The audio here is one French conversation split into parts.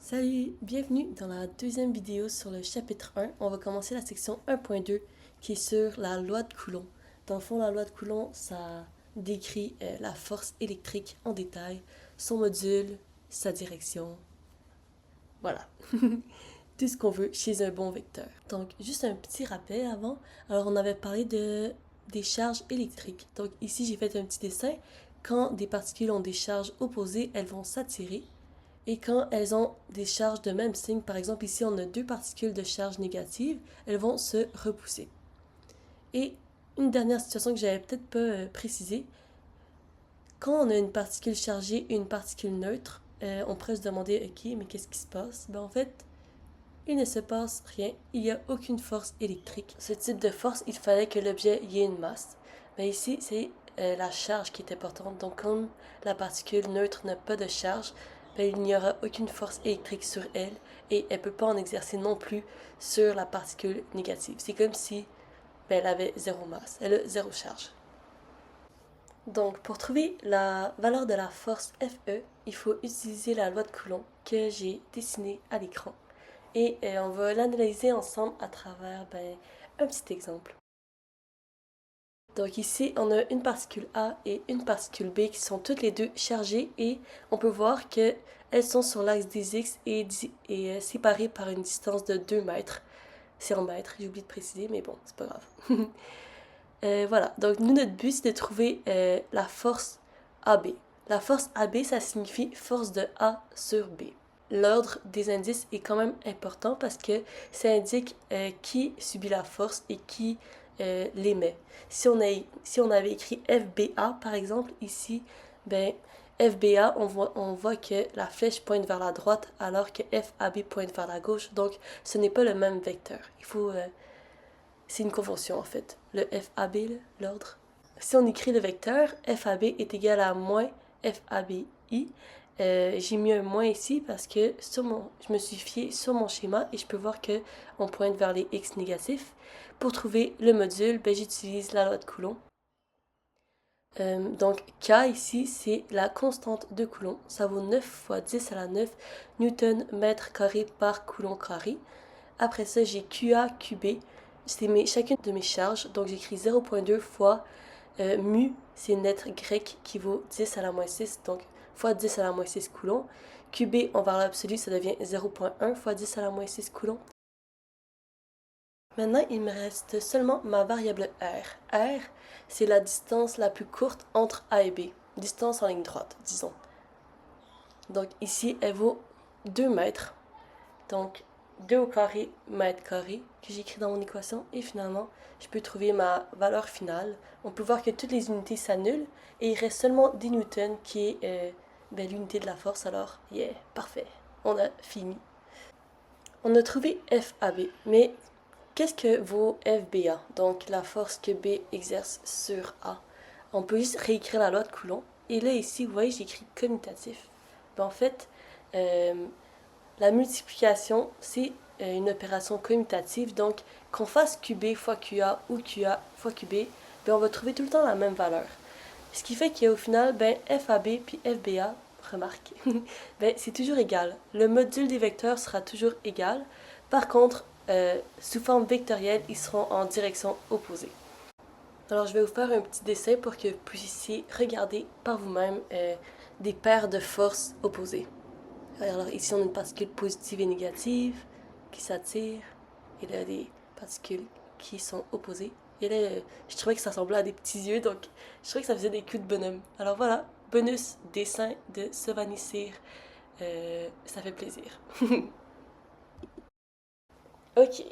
Salut, bienvenue dans la deuxième vidéo sur le chapitre 1. On va commencer la section 1.2 qui est sur la loi de Coulomb. Dans le fond, la loi de Coulomb, ça décrit la force électrique en détail, son module, sa direction. Voilà. Tout ce qu'on veut chez un bon vecteur. Donc, juste un petit rappel avant. Alors, on avait parlé des charges électriques. Donc, ici, j'ai fait un petit dessin. Quand des particules ont des charges opposées, elles vont s'attirer. Et quand elles ont des charges de même signe, par exemple ici on a deux particules de charge négative, elles vont se repousser. Et une dernière situation que j'avais peut-être pas précisée, quand on a une particule chargée et une particule neutre, on pourrait se demander, ok, mais qu'est-ce qui se passe? Ben en fait, il ne se passe rien, il n'y a aucune force électrique. Ce type de force, il fallait que l'objet y ait une masse. Mais ici, c'est la charge qui est importante. Donc, comme la particule neutre n'a pas de charge, ben, il n'y aura aucune force électrique sur elle et elle ne peut pas en exercer non plus sur la particule négative. C'est comme si ben, elle avait zéro masse, elle a zéro charge. Donc, pour trouver la valeur de la force Fe, il faut utiliser la loi de Coulomb que j'ai dessinée à l'écran. Et on va l'analyser ensemble à travers un petit exemple. Donc ici, on a une particule A et une particule B qui sont toutes les deux chargées et on peut voir qu'elles sont sur l'axe des X et séparées par une distance de 2 mètres. C'est en mètres, j'ai oublié de préciser, mais bon, c'est pas grave. Voilà, donc nous, notre but, c'est de trouver la force AB. La force AB, ça signifie force de A sur B. L'ordre des indices est quand même important parce que ça indique qui subit la force et qui l'émet. Si on avait écrit FBA, par exemple, ici, ben, FBA, on voit que la flèche pointe vers la droite alors que FAB pointe vers la gauche. Donc, ce n'est pas le même vecteur. C'est une convention en fait. Le FAB, l'ordre. Si on écrit le vecteur, FAB est égal à moins FABI. J'ai mis un moins ici parce que je me suis fié sur mon schéma et je peux voir que on pointe vers les X négatifs. Pour trouver le module, j'utilise la loi de Coulomb. Donc K ici, c'est la constante de Coulomb. Ça vaut 9 fois 10 à la 9 newton mètre carré par coulomb carré. Après ça, j'ai QA, QB. C'est chacune de mes charges. Donc j'écris 0.2 fois mu, c'est une lettre grecque qui vaut 10 à la moins 6. Donc fois 10 à la moins 6 coulombs. QB en valeur absolue, ça devient 0.1 fois 10 à la moins 6 coulombs. Maintenant, il me reste seulement ma variable R. R, c'est la distance la plus courte entre A et B. Distance en ligne droite, disons. Donc ici, elle vaut 2 mètres. Donc 2 au carré, mètre carré, que j'écris dans mon équation. Et finalement, je peux trouver ma valeur finale. On peut voir que toutes les unités s'annulent. Et il reste seulement des newtons qui est l'unité de la force. Alors, yeah, parfait. On a fini. On a trouvé FAB. Mais qu'est-ce que vaut FBA? Donc la force que B exerce sur A. On peut juste réécrire la loi de Coulomb. Et là, ici, vous voyez, j'écris commutatif. En fait, la multiplication, c'est une opération commutative. Donc, qu'on fasse QB fois QA ou QA fois QB, on va trouver tout le temps la même valeur. Ce qui fait qu'au final, FAB puis FBA, remarque, c'est toujours égal. Le module des vecteurs sera toujours égal. Par contre, sous forme vectorielle, ils seront en direction opposée. Alors, je vais vous faire un petit dessin pour que vous puissiez regarder par vous-même des paires de forces opposées. Alors ici, on a une particule positive et négative qui s'attirent. Et là, des particules qui sont opposées. Et là, je trouvais que ça ressemblait à des petits yeux, donc je trouvais que ça faisait des coups de bonhomme. Alors voilà, bonus dessin de Sovani Cyr. Ça fait plaisir. Ok,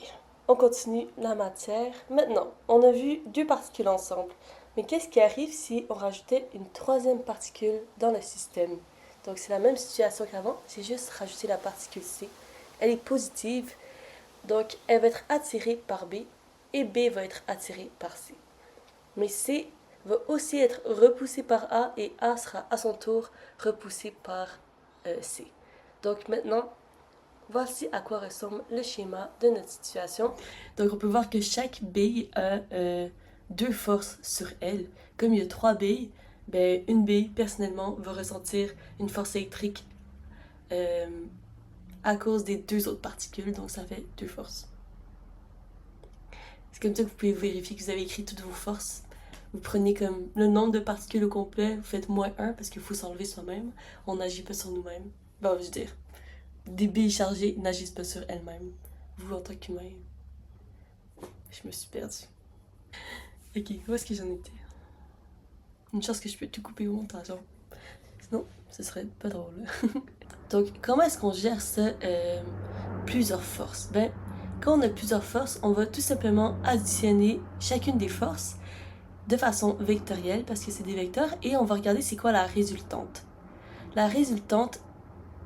on continue la matière. Maintenant, on a vu deux particules ensemble. Mais qu'est-ce qui arrive si on rajoutait une troisième particule dans le système? Donc c'est la même situation qu'avant, c'est juste rajouter la particule C. Elle est positive, donc elle va être attirée par B et B va être attiré par C. Mais C va aussi être repoussé par A et A sera à son tour repoussé par C. Donc maintenant, voici à quoi ressemble le schéma de notre situation. Donc on peut voir que chaque bille a deux forces sur elle. Comme il y a trois billes, une bille personnellement va ressentir une force électrique à cause des deux autres particules, donc ça fait 2 forces. C'est comme ça que vous pouvez vérifier que vous avez écrit toutes vos forces. Vous prenez comme le nombre de particules au complet, vous faites -1 parce qu'il faut s'enlever soi-même. On n'agit pas sur nous-mêmes. Bon, je veux dire, des billes chargées n'agissent pas sur elles-mêmes. Vous, en tant qu'humain, je me suis perdue. Ok, où est-ce que j'en étais? Une chance que je peux tout couper au montage. Hein. Sinon, ce serait pas drôle. Donc, comment est-ce qu'on gère ça, plusieurs forces? Ben, quand on a plusieurs forces, on va tout simplement additionner chacune des forces de façon vectorielle, parce que c'est des vecteurs, et on va regarder c'est quoi la résultante. La résultante,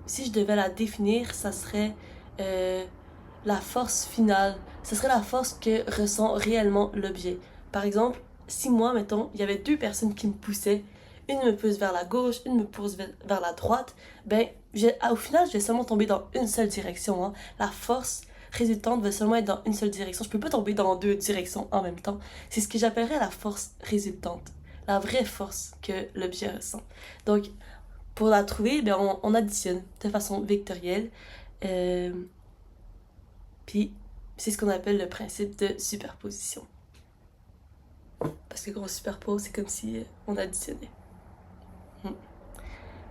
si je devais la définir, ça serait la force finale. Ce serait la force que ressent réellement l'objet. Par exemple, si moi, mettons, il y avait 2 personnes qui me poussaient, une me pousse vers la gauche, une me pousse vers la droite, ben, au final, je vais seulement tomber dans une seule direction. Hein. La force résultante va seulement être dans une seule direction. Je peux pas tomber dans 2 directions en même temps. C'est ce que j'appellerais la force résultante. La vraie force que l'objet ressent. Donc, pour la trouver, ben, on additionne de façon vectorielle. Puis, c'est ce qu'on appelle le principe de superposition. Parce que quand on superpose, c'est comme si on additionnait.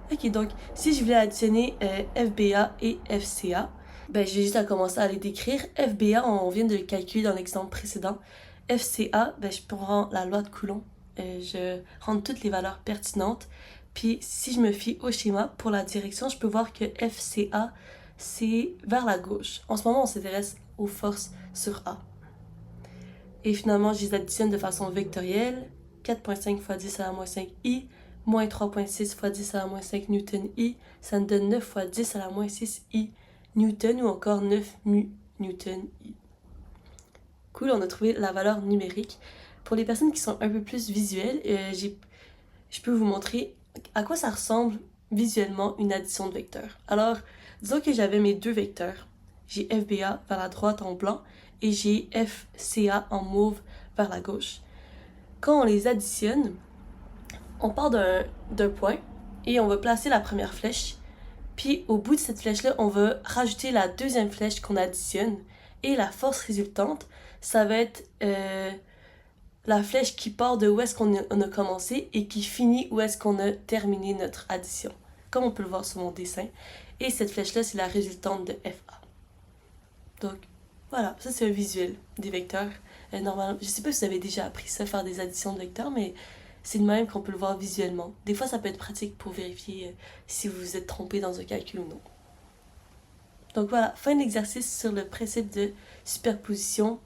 Ok, donc, si je voulais additionner FBA et FCA, ben, j'ai juste à commencer à les décrire. FBA, on vient de le calculer dans l'exemple précédent. FCA, ben, je prends la loi de Coulomb. Je rentre toutes les valeurs pertinentes. Puis, si je me fie au schéma, pour la direction, je peux voir que FCA, c'est vers la gauche. En ce moment, on s'intéresse aux forces sur A. Et finalement, je les additionne de façon vectorielle. 4,5 fois 10 à la moins 5 I, moins 3,6 fois 10 à la moins 5 newton I, ça me donne 9 fois 10 à la moins 6 I newton ou encore 9 mu newton I. Cool, on a trouvé la valeur numérique. Pour les personnes qui sont un peu plus visuelles, je peux vous montrer à quoi ça ressemble visuellement une addition de vecteurs. Alors, disons que j'avais mes 2 vecteurs. J'ai FBA vers la droite en blanc et j'ai FCA en mauve vers la gauche. Quand on les additionne, on part d'un point et on va placer la première flèche. Puis au bout de cette flèche-là, on va rajouter la deuxième flèche qu'on additionne. Et la force résultante, ça va être la flèche qui part de où est-ce qu'on a commencé et qui finit où est-ce qu'on a terminé notre addition. Comme on peut le voir sur mon dessin. Et cette flèche-là, c'est la résultante de FA. Donc, voilà, ça c'est un visuel des vecteurs. Normalement, je sais pas si vous avez déjà appris ça, faire des additions de vecteurs, mais c'est de même qu'on peut le voir visuellement. Des fois, ça peut être pratique pour vérifier si vous vous êtes trompé dans un calcul ou non. Donc voilà, fin de l'exercice sur le principe de superposition